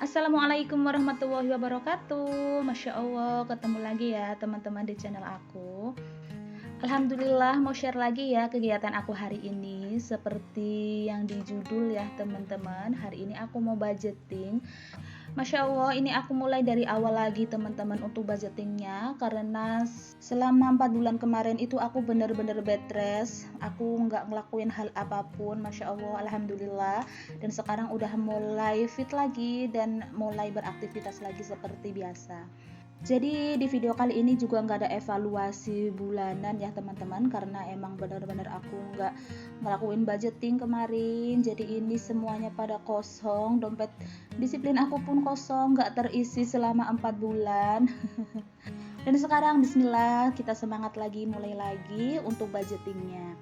Assalamualaikum warahmatullahi wabarakatuh. Masya Allah, ketemu lagi ya teman-teman di channel aku. Alhamdulillah, mau share lagi ya kegiatan aku hari ini. Seperti yang di judul ya teman-teman, hari ini aku mau budgeting. Masya Allah, ini aku mulai dari awal lagi teman-teman untuk budgetingnya. Karena selama 4 bulan kemarin itu aku bener-bener bed rest. Aku nggak ngelakuin hal apapun. Masya Allah, Alhamdulillah. Dan sekarang udah mulai fit lagi dan mulai beraktivitas lagi seperti biasa. Jadi di video kali ini juga nggak ada evaluasi bulanan ya teman-teman, karena emang benar-benar aku nggak ngelakuin budgeting kemarin. Jadi ini semuanya pada kosong, dompet disiplin aku pun kosong, nggak terisi selama 4 bulan. Dan sekarang bismillah, kita semangat lagi, mulai lagi untuk budgetingnya.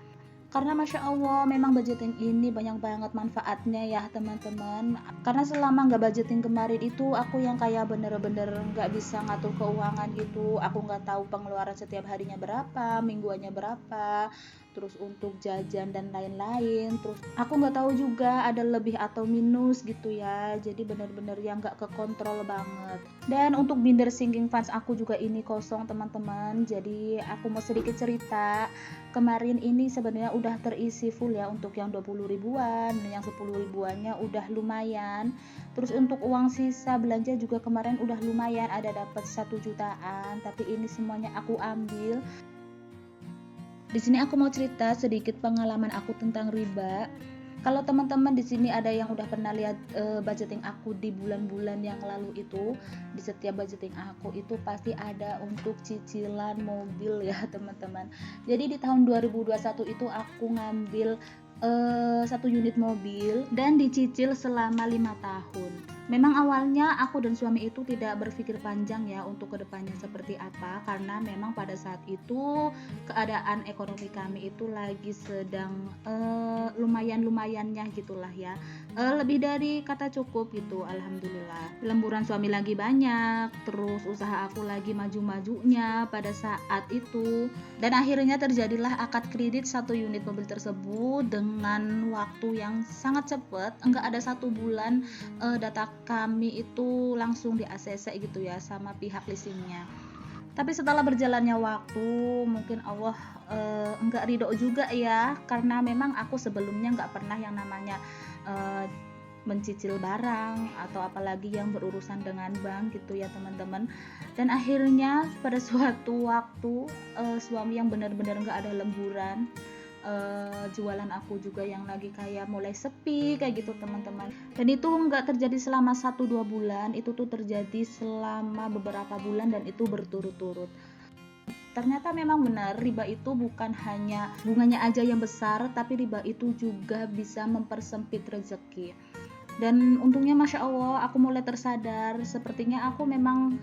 Karena Masya Allah memang budgeting ini banyak banget manfaatnya ya teman-teman. Karena selama nggak budgeting kemarin itu aku yang kayak bener-bener nggak bisa ngatur keuangan gitu. Aku nggak tahu pengeluaran setiap harinya berapa, mingguannya berapa, terus untuk jajan dan lain-lain. Terus aku nggak tahu juga ada lebih atau minus gitu ya. Jadi bener-bener yang nggak kekontrol banget. Dan untuk binder sinking funds aku juga ini kosong teman-teman. Jadi aku mau sedikit cerita. Kemarin ini sebenarnya udah terisi full ya untuk yang 20 ribuan, yang 10 ribuannya udah lumayan. Terus untuk uang sisa belanja juga kemarin udah lumayan, ada dapat 1 jutaan, tapi ini semuanya aku ambil. Di sini aku mau cerita sedikit pengalaman aku tentang riba. Kalau teman-teman di sini ada yang udah pernah lihat budgeting aku di bulan-bulan yang lalu itu, di setiap budgeting aku itu pasti ada untuk cicilan mobil ya teman-teman. Jadi di tahun 2021 itu aku ngambil 1 unit mobil dan dicicil selama 5 tahun. Memang awalnya aku dan suami itu tidak berpikir panjang ya untuk kedepannya seperti apa, karena memang pada saat itu keadaan ekonomi kami itu lagi sedang lumayan-lumayannya gitulah ya, lebih dari kata cukup gitu, alhamdulillah. Lemburan suami lagi banyak, terus usaha aku lagi maju-majunya pada saat itu, dan akhirnya terjadilah akad kredit 1 unit mobil tersebut dengan waktu yang sangat cepat. Enggak ada 1 bulan data kami itu langsung di ACC gitu ya sama pihak leasingnya. Tapi setelah berjalannya waktu, mungkin Allah enggak ridho juga ya, karena memang aku sebelumnya enggak pernah yang namanya mencicil barang atau apalagi yang berurusan dengan bank gitu ya teman-teman. Dan akhirnya pada suatu waktu suami yang benar-benar enggak ada lemburan, jualan aku juga yang lagi kayak mulai sepi kayak gitu teman-teman. Dan itu nggak terjadi selama 1-2 bulan, itu tuh terjadi selama beberapa bulan dan itu berturut-turut. Ternyata memang benar, riba itu bukan hanya bunganya aja yang besar, tapi riba itu juga bisa mempersempit rezeki. Dan untungnya Masya Allah aku mulai tersadar, sepertinya aku memang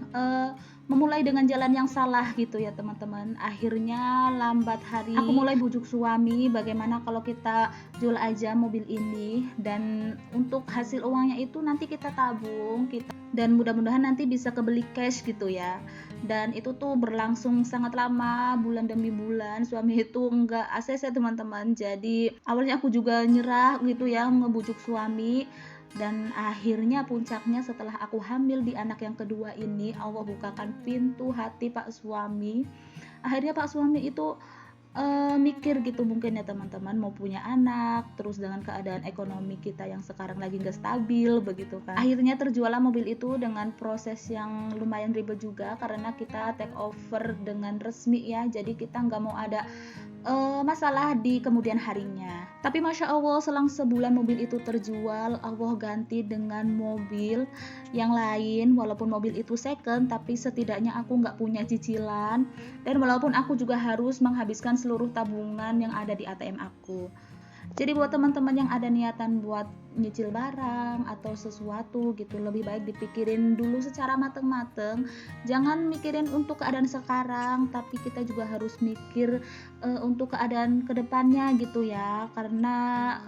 memulai dengan jalan yang salah gitu ya teman-teman. Akhirnya lambat hari aku mulai bujuk suami bagaimana kalau kita jual aja mobil ini, dan untuk hasil uangnya itu nanti kita tabung, dan mudah-mudahan nanti bisa kebeli cash gitu ya. Dan itu tuh berlangsung sangat lama, bulan demi bulan suami itu enggak ACC teman-teman. Jadi awalnya aku juga nyerah gitu ya ngebujuk suami. Dan akhirnya puncaknya setelah aku hamil di anak yang kedua ini, Allah bukakan pintu hati Pak suami. Akhirnya Pak suami itu mikir gitu mungkin ya teman-teman, mau punya anak, terus dengan keadaan ekonomi kita yang sekarang lagi nggak stabil begitu kan. Akhirnya terjuallah mobil itu dengan proses yang lumayan ribet juga, karena kita take over dengan resmi ya, jadi kita nggak mau ada masalah di kemudian harinya. Tapi Masya Allah selang sebulan mobil itu terjual, Allah ganti dengan mobil yang lain. Walaupun mobil itu second, tapi setidaknya aku nggak punya cicilan, dan walaupun aku juga harus menghabiskan seluruh tabungan yang ada di ATM aku. Jadi buat teman-teman yang ada niatan buat nyicil barang atau sesuatu gitu, lebih baik dipikirin dulu secara mateng-mateng. Jangan mikirin untuk keadaan sekarang, tapi kita juga harus mikir untuk keadaan kedepannya gitu ya. Karena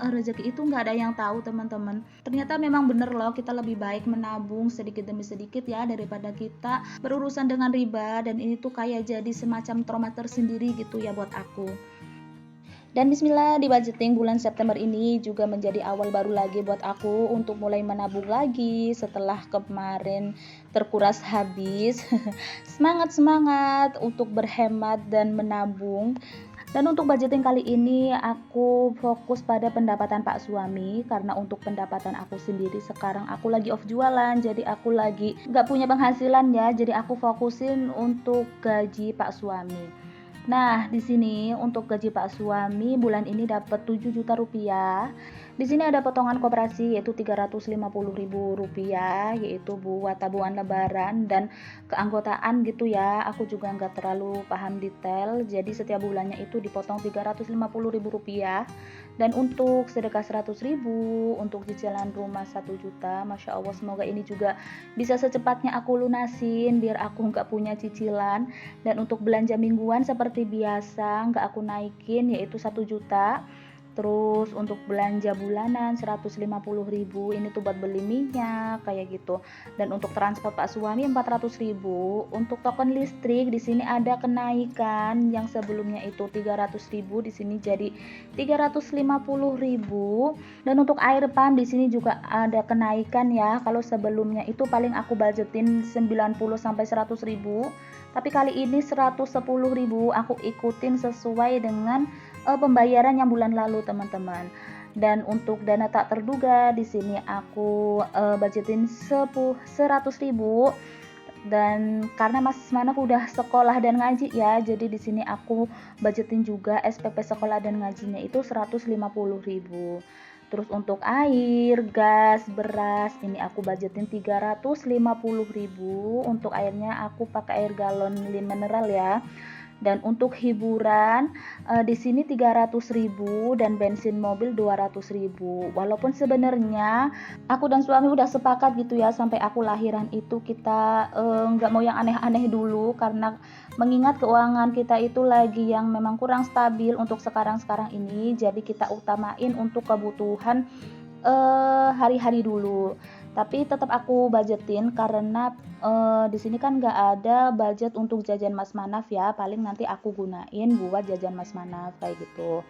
rezeki itu nggak ada yang tahu teman-teman. Ternyata memang bener loh, kita lebih baik menabung sedikit demi sedikit ya, daripada kita berurusan dengan riba. Dan ini tuh kayak jadi semacam trauma tersendiri gitu ya buat aku. Dan bismillah, di budgeting bulan September ini juga menjadi awal baru lagi buat aku untuk mulai menabung lagi setelah kemarin terkuras habis. Semangat untuk berhemat dan menabung. Dan untuk budgeting kali ini aku fokus pada pendapatan Pak suami, karena untuk pendapatan aku sendiri sekarang aku lagi off jualan, jadi aku lagi nggak punya penghasilan ya, jadi aku fokusin untuk gaji Pak suami. Nah, di sini untuk gaji Pak suami bulan ini dapat 7 juta rupiah. Di sini ada potongan koperasi yaitu 350 ribu rupiah, yaitu buat tabungan lebaran dan keanggotaan gitu ya. Aku juga nggak terlalu paham detail, jadi setiap bulannya itu dipotong 350 ribu rupiah. Dan untuk sedekah 100 ribu, untuk cicilan rumah 1 juta, Masya Allah, semoga ini juga bisa secepatnya aku lunasin biar aku nggak punya cicilan. Dan untuk belanja mingguan seperti biasa nggak aku naikin, yaitu 1 juta. Terus untuk belanja bulanan 150 ribu, ini tuh buat beli minyak kayak gitu. Dan untuk transport Pak suami 400 ribu. Untuk token listrik di sini ada kenaikan, yang sebelumnya itu 300 ribu di sini jadi 350 ribu. Dan untuk air pump di sini juga ada kenaikan ya. Kalau sebelumnya itu paling aku budgetin 90 sampai 100 ribu, tapi kali ini 110 ribu aku ikutin sesuai dengan pembayaran yang bulan lalu, teman-teman. Dan untuk dana tak terduga di sini aku budgetin 100 ribu. Dan karena Mas Manaf udah sekolah dan ngaji ya, jadi di sini aku budgetin juga SPP sekolah dan ngajinya itu 150 ribu. Terus untuk air, gas, beras ini aku budgetin 350 ribu. Untuk airnya aku pakai air galon mineral ya. Dan untuk hiburan di sini 300 ribu dan bensin mobil 200 ribu. Walaupun sebenarnya aku dan suami udah sepakat gitu ya, sampai aku lahiran itu kita nggak mau yang aneh-aneh dulu, karena mengingat keuangan kita itu lagi yang memang kurang stabil untuk sekarang-sekarang ini. Jadi kita utamain untuk kebutuhan hari-hari dulu. Tapi tetap aku budgetin karena di sini kan nggak ada budget untuk jajan Mas Manaf ya. Paling nanti aku gunain buat jajan Mas Manaf kayak gitu.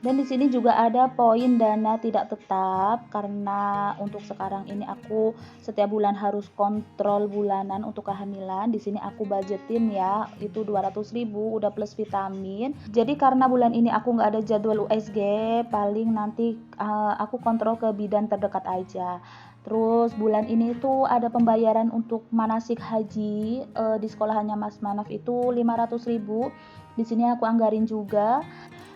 Dan di sini juga ada poin dana tidak tetap, karena untuk sekarang ini aku setiap bulan harus kontrol bulanan untuk kehamilan. Di sini aku budgetin ya itu 200 ribu udah plus vitamin. Jadi karena bulan ini aku nggak ada jadwal USG, paling nanti aku kontrol ke bidan terdekat aja. Terus bulan ini tuh ada pembayaran untuk manasik haji di sekolahannya Mas Manaf itu 500 ribu. Di sini aku anggarin juga.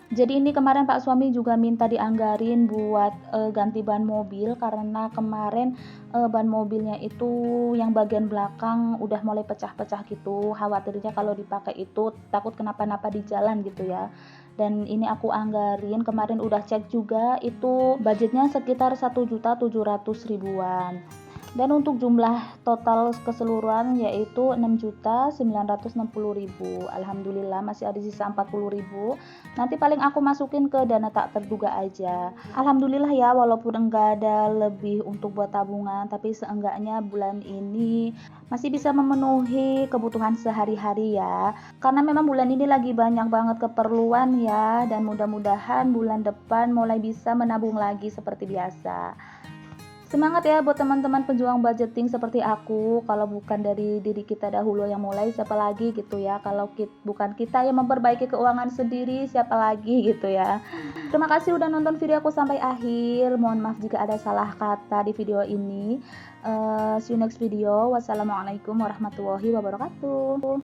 Jadi ini kemarin Pak suami juga minta dianggarin buat ganti ban mobil, karena kemarin ban mobilnya itu yang bagian belakang udah mulai pecah-pecah gitu. Khawatirnya kalau dipakai itu takut kenapa-napa di jalan gitu ya. Dan ini aku anggarin, kemarin udah cek juga, itu budgetnya sekitar 1.700.000-an. Dan untuk jumlah total keseluruhan yaitu 6.960.000. Alhamdulillah masih ada sisa 40.000. Nanti paling aku masukin ke dana tak terduga aja. Alhamdulillah ya, walaupun enggak ada lebih untuk buat tabungan, tapi seenggaknya bulan ini masih bisa memenuhi kebutuhan sehari-hari ya. Karena memang bulan ini lagi banyak banget keperluan ya, dan mudah-mudahan bulan depan mulai bisa menabung lagi seperti biasa. Semangat ya buat teman-teman pejuang budgeting seperti aku. Kalau bukan dari diri kita dahulu yang mulai, siapa lagi gitu ya. Kalau bukan kita yang memperbaiki keuangan sendiri, siapa lagi gitu ya. Terima kasih udah nonton video aku sampai akhir. Mohon maaf jika ada salah kata di video ini. See you next video. Wassalamualaikum warahmatullahi wabarakatuh.